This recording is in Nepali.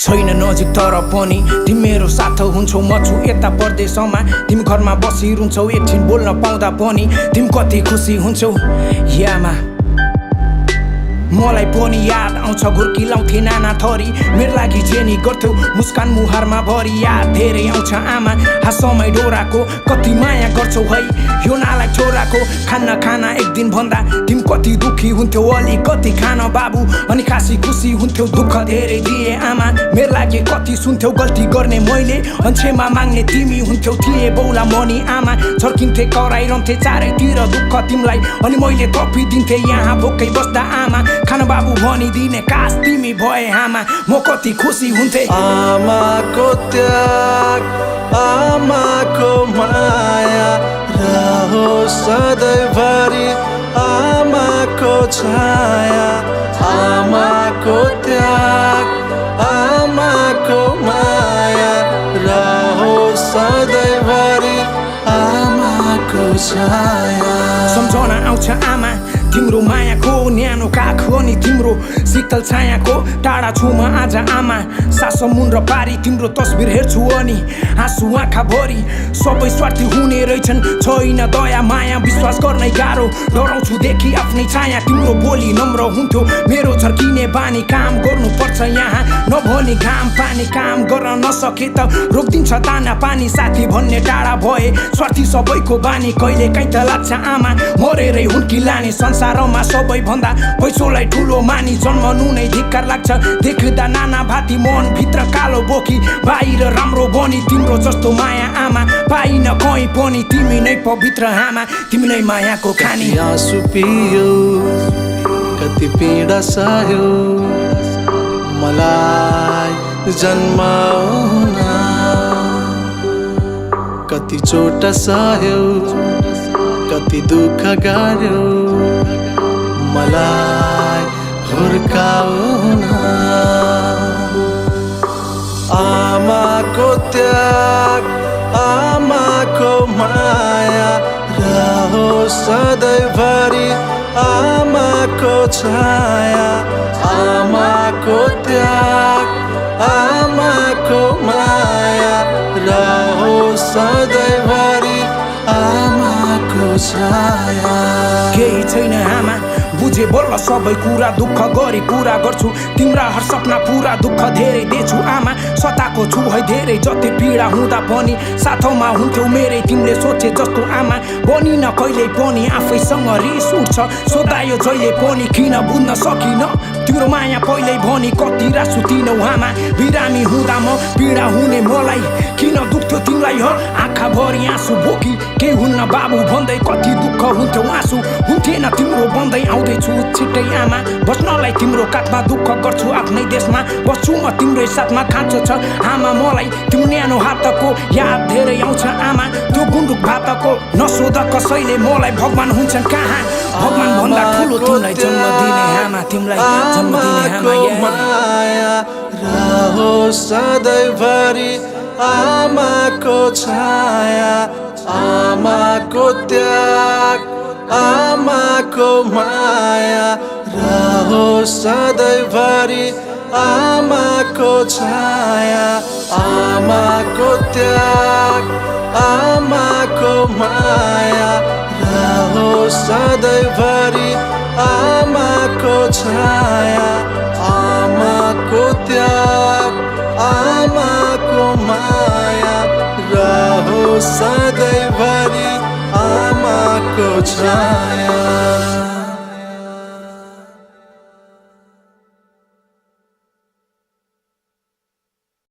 छैन नजिक तर पनि तिमी मेरो साथ हुन्छौ। म छु यता परदेशमा, तिमी घरमा बसिरहन्छौ। एकछिन बोल्न पाउँदा पनि तिमी कति खुसी हुन्छौ। यामा मलाई पनि याद आउँछ घुर्किलाउँथे नाना थरी, मेरो लागि जेनी गर्थ्यौ मुस्कान मुहारमा भरि। याद धेरै आउँछ आमा हाँसमै डोराको, कति माया गर्छौ है यो नालायक छोराको। खाना एक दिन भन्दा तिमी कति दुखी हुन्थ्यौ, अलिकति खान बाबु अनि खासी खुसी हुन्थ्यौ। दुःख धेरै दिए आमा मेरो लागि कति सुन्थ्यौ, गल्ती गर्ने मैले अनि क्षमा माग्ने तिमी हुन्थ्यौ। थिए बौला मनी आमा झर्किन्थे कराइरहन्थे चारैतिर दुःख तिमीलाई, अनि मैले थपिदिन्थे यहाँ भोकै बस्दा आमा खाना बाबु भनिदिने काश तिमी भए आमा म कति खुसी हुन्थे। आमाको त्याग आमाको माया रहोस् सधैँभरि आमाको छाया। आमाको त्याग आमाको माया रहोस् सधैँभरि आमाको छाया। सम्झना आउँछ आमा तिम्रो मायाको, न्यानो काख अनि तिम्रो शीतल छायाको। टाढा छु म आज आमा सास समुद्र पारी, तिम्रो तस्बिर हेर्छु अनि आँसु आँखा भरि। सबै स्वार्थी हुने रहेछन्, छैन दया माया विश्वास गर्नै गाह्रो। डराउँछु देखि आफ्नै छाया, तिम्रो बोली नम्र हुन्थ्यो मेरो झर्किने बानी। काम गर्नुपर्छ यहाँ नभने घाम पानी, काम गर्न नसके त रोकिदिन्छ दाना पानी। साथी भन्ने टाढा भए स्वार्थी सबैको बानी, कहिले काहीँ त लाग्छ आमा मरेरै हुन्की लाने। संसारमा सबैभन्दा पैसोलाई ठुलो मानी, जन्मनु नै धिक्कार लाग्छ देख्दा नाना भाती। मन भित्र कालो बोकी बाहिर राम्रो बनी, तिम्रो जस्तो माया आमा पाइन कहीँ पनि। तिमी नै पवित्र आमा, तिमी नै मायाको खानी। कति आँसु पियो कति पीडा सह्यो मलाई जन्माउन, कति चोट सह्यो कति दुःख गर्यो मलाई हुर्काउन। आमाको त्याग आमाको माया रहोस् सधैँभरि आमाको छाया। आमाको त्याग आमाको माया रहोस् सधैँभरि आमाको छाया। केही छैन आमा बुझे बोल्न सबै कुरा, दुःख गरी पूरा गर्छु तिम्रा हर सपना पूरा। दुःख धेरै दिएछु आमा सताको छु है धेरै, जति पीडा हुँदा पनि साथमा हुन्थ्यौ मेरै। तिमीले सोचे जस्तो आमा बनिन कहिले पनि, आफैसँग रिस उठ्छ सोधायो जहिले पनि। किन बुझ्न सकिन तिम्रो माया पहिल्यै भनी, कति रात सुतिनौ आमा बिरामी हुँदा म पीडा हुने मलाई। किन दुख्थ्यो तिमीलाई हो आँखा भरि आँसु बोकी, केही हुन्न बाबु भन्दै कति दुःख हुन्थ्यो आँसु हुन्थेन तिम्रो बन्दै। आउँदैछु छिट्टै आमा बस्नलाई तिम्रो काखमा, दुःख गर्छु आफ्नै देशमा बस्छु म तिम्रै साथमा। खाँचो छ आमा मलाई तिम्रो न्यानो हातको, याद धेरै आउँछ आमा त्यो गुन्द्रुक भातको। नसोध कसैले मलाई भगवान हुन्छन् कहाँ, भगवान भन्दा ठुलो तिमीलाई जन्म दिने आमा, तिमीलाई जन्म दिने आमा। माया रहोस् सधैँभरि आमाको छाया। आमाको त्याग आमाको माया रहोस् सधैँभरि आमाको छाया। आमाको त्याग आमाको माया रहोस् सधैँभरि आमाको छाया। आमाको त्याग आमाको माया रहोस् सधैँभरि आमाको छाया।